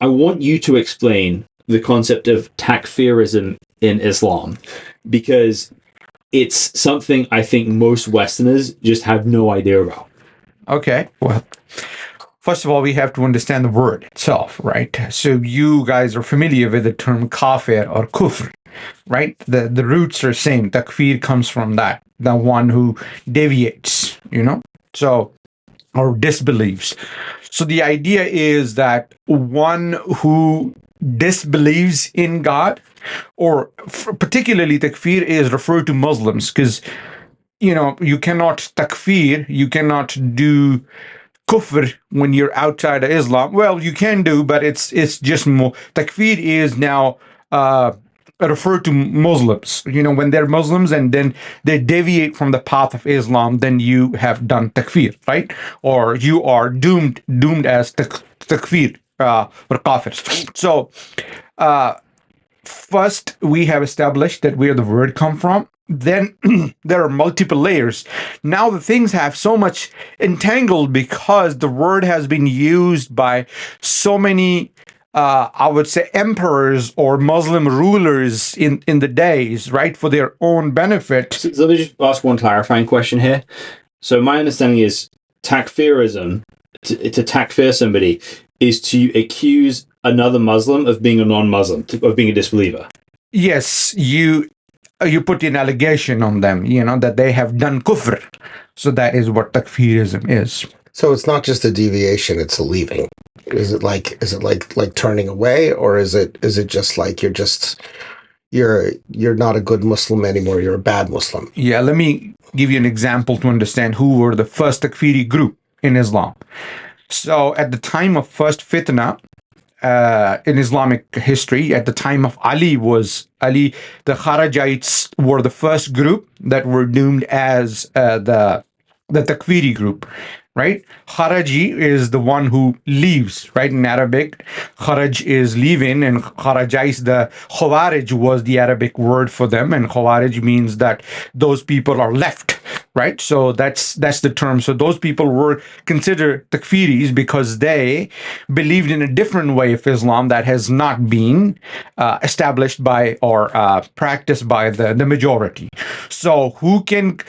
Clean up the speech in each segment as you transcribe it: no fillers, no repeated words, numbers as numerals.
I want you to explain the concept of Takfirism in Islam, because it's something I think most Westerners just have no idea about. Okay, well, first of all, we have to understand the word itself, right? So you guys are familiar with the term kafir or kufr, right? The roots are same. Takfir comes from that, the one who deviates, so, or disbelieves. So the idea is that one who disbelieves in God, or particularly takfir is referred to Muslims, because you cannot takfir, you cannot do kufr when you're outside of Islam. Well, you can do, but it's just more. Takfir is now referred to Muslims. When they're Muslims and then they deviate from the path of Islam, then you have done takfir, right? Or you are doomed as takfir or kafirs. So first we have established that where the word come from. Then there are multiple layers. Now the things have so much entangled because the word has been used by so many, I would say, emperors or Muslim rulers in the days, right, for their own benefit. So let me just ask one clarifying question here. So my understanding is Takfirism, to takfir somebody, is to accuse another Muslim of being a non-Muslim, of being a disbeliever. Yes, you put an allegation on them, that they have done kufr. So that is what takfirism is. So it's not just a deviation; it's a leaving. Is it like turning away, or is it just like you're not a good Muslim anymore? You're a bad Muslim. Yeah, let me give you an example to understand who were the first takfiri group in Islam. So at the time of first fitna, in Islamic history, at the time of Ali, the Kharajites were the first group that were doomed as the Takfiri group, right? Kharaji is the one who leaves, right? In Arabic, Kharaj is leaving, and Kharajis, the Khawarij was the Arabic word for them, and Khawarij means that those people are left, right? So that's the term. So those people were considered takfiris because they believed in a different way of Islam that has not been established by or practiced by the majority. So looking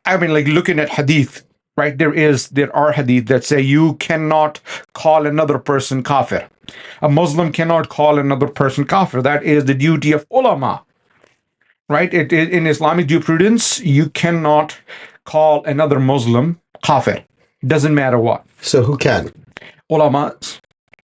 at hadith, right? There are hadith that say you cannot call another person kafir. A Muslim cannot call another person kafir. That is the duty of ulama, right? In Islamic jurisprudence, you cannot call another Muslim kafir. Doesn't matter what. So who can? Ulamas.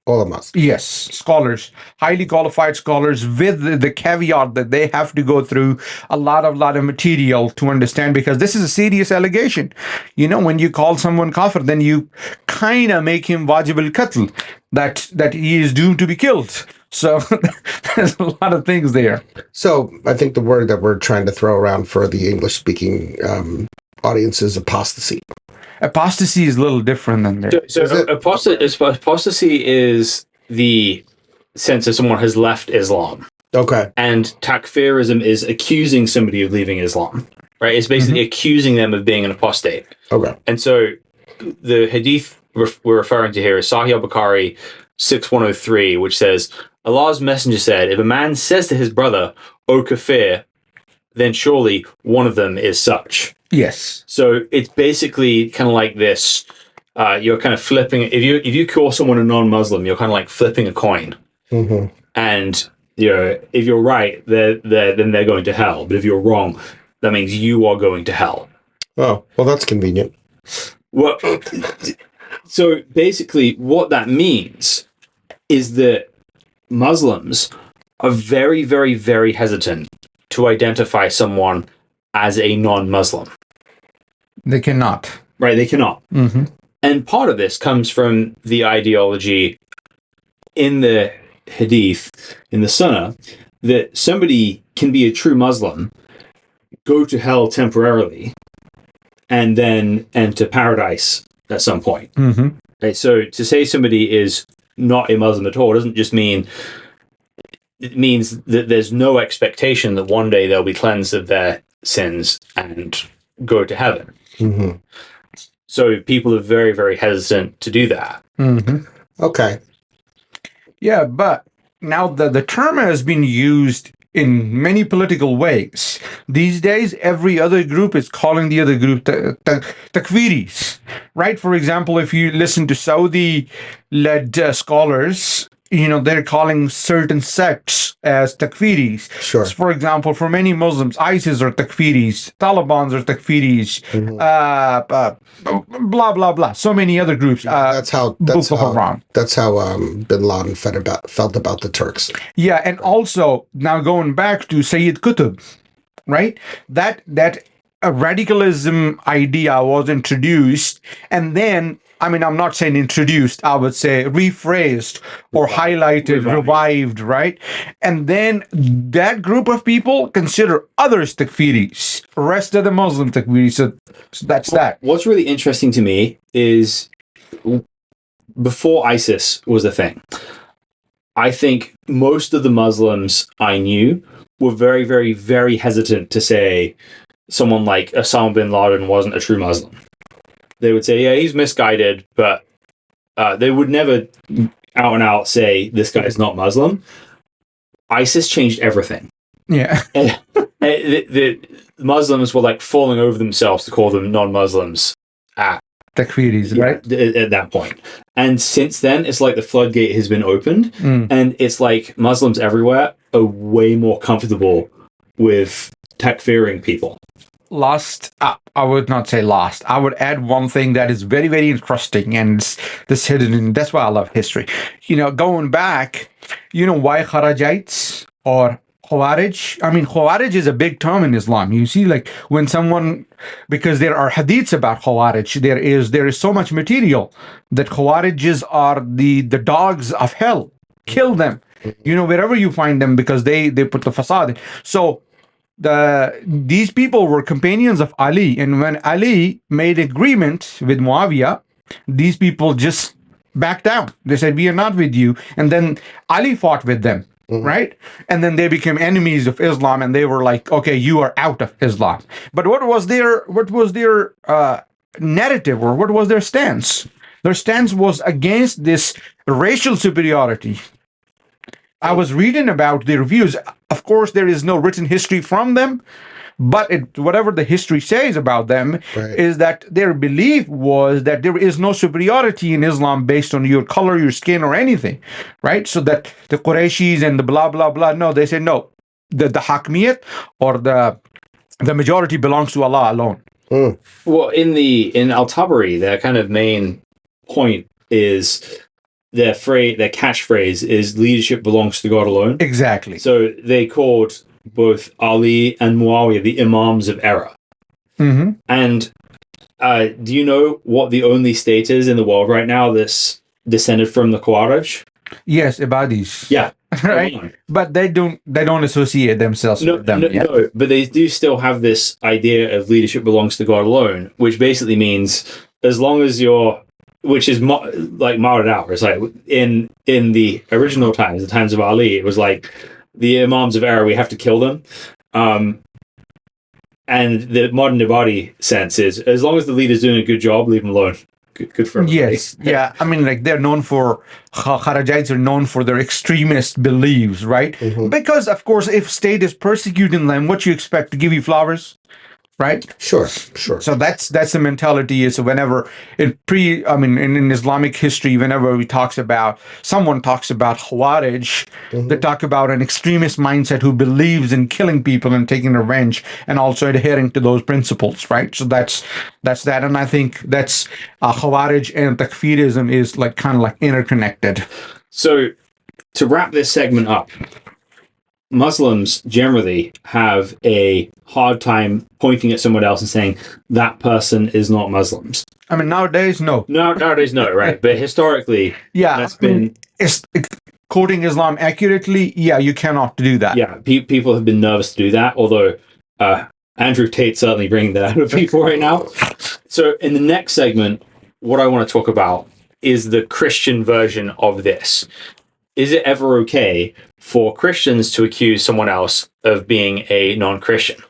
Ulamas. Yes, scholars, highly qualified scholars, with the caveat that they have to go through a lot of material to understand, because this is a serious allegation. When you call someone kafir, then you kind of make him wajib al-qatl, that he is doomed to be killed. So there's a lot of things there. So I think the word that we're trying to throw around for the English-speaking audience is apostasy. Apostasy is a little different than that. So apostasy is the sense that someone has left Islam. Okay. And takfirism is accusing somebody of leaving Islam, right? It's basically accusing them of being an apostate. Okay. And so the hadith we're referring to here is Sahih al-Bukhari 6103, which says, Allah's messenger said, if a man says to his brother, O kafir, then surely one of them is such. Yes. So it's basically kind of like this. You're kind of flipping. If you call someone a non-Muslim, you're kind of like flipping a coin. Mm-hmm. And if you're right, then they're going to hell. But if you're wrong, that means you are going to hell. Oh, well, that's convenient. Well, so basically, what that means is that Muslims are very, very, very hesitant to identify someone as a non-Muslim. They cannot. Right, they cannot. Mm-hmm. And part of this comes from the ideology in the Hadith, in the Sunnah, that somebody can be a true Muslim, go to hell temporarily, and then enter paradise at some point. Mm-hmm. Right, so to say somebody is not a Muslim at all doesn't just mean... It means that there's no expectation that one day they'll be cleansed of their sins and go to heaven. Mm-hmm. So people are very, very hesitant to do that. Mm-hmm. Okay. Yeah, but now the term has been used in many political ways. These days, every other group is calling the other group takfiris, right? For example, if you listen to Saudi-led scholars, they're calling certain sects as takfiris. Sure. For example, for many Muslims, ISIS are takfiris, Taliban's are takfiris, blah blah blah. So many other groups. That's how Boko Haram. Bin Laden felt about the Turks. Yeah, and also now going back to Sayyid Qutb, right? That radicalism idea was introduced, and then I'm not saying introduced, I would say rephrased or highlighted, revived, right? And then that group of people consider others takfiris, rest of the Muslim takfiris. So that's that. What's really interesting to me is before ISIS was a thing, I think most of the Muslims I knew were very, very, very hesitant to say someone like Osama bin Laden wasn't a true Muslim. They would say, yeah, he's misguided, but they would never out and out say this guy is not Muslim. ISIS changed everything. Yeah. And the Muslims were like falling over themselves to call them non-Muslims at Takfiris, right? At that point. And since then, it's like the floodgate has been opened, and it's like Muslims everywhere are way more comfortable with takfiring people. I would not say lost. I would add one thing that is very, very interesting, and this hidden, and that's why I love history. Going back, why Kharajites or Khawarij? Khawarij is a big term in Islam. You see, like when someone, because there are hadiths about Khawarij, there is so much material that Khawarijs are the dogs of hell. Kill them, wherever you find them, because they put the fasad. So these people were companions of Ali, and when Ali made agreement with Muawiyah, these people just backed down. They said, we are not with you, and then Ali fought with them, right? And then they became enemies of Islam, and they were like, okay, you are out of Islam. But what was their narrative, or what was their stance? Their stance was against this racial superiority. I was reading about their views. Of course, there is no written history from them, but whatever the history says about them is that their belief was that there is no superiority in Islam based on your color, your skin, or anything, right? So that the Qurayshis and the blah, blah, blah, no, they say no. The Hakmiyat or the majority belongs to Allah alone. Well, in Al-Tabari, their kind of main point is their catchphrase is leadership belongs to God alone. Exactly. So they called both Ali and Muawiyah the imams of error. And do you know what the only state is in the world right now that's descended from the Khawarij? Yes, Ibadis. Yeah. Right. But they don't associate themselves with them. No, but they do still have this idea of leadership belongs to God alone, which basically means as long as you're, which is like marred out. It's like in the original times, the times of Ali, it was like the imams of error, we have to kill them. And the modern Ibadi sense is as long as the leader's doing a good job, leave them alone. Good for everybody. Yes, yeah. They're known for, Kharajites are known for their extremist beliefs, right? Because, of course, if state is persecuting them, what you expect to give you flowers? Right? Sure. So that's the mentality is whenever in Islamic history, whenever someone talks about Khawarij, they talk about an extremist mindset who believes in killing people and taking revenge and also adhering to those principles, right? So that's that. And I think that's Khawarij and Takfirism is like kind of like interconnected. So to wrap this segment up, Muslims generally have a hard time pointing at someone else and saying that person is not Muslims. Nowadays, no. Nowadays, no, right? But historically, that's been... quoting Islam accurately, you cannot do that. Yeah, people have been nervous to do that, although Andrew Tate's certainly bringing that out of people right now. So in the next segment, what I want to talk about is the Christian version of this. Is it ever okay for Christians to accuse someone else of being a non-Christian?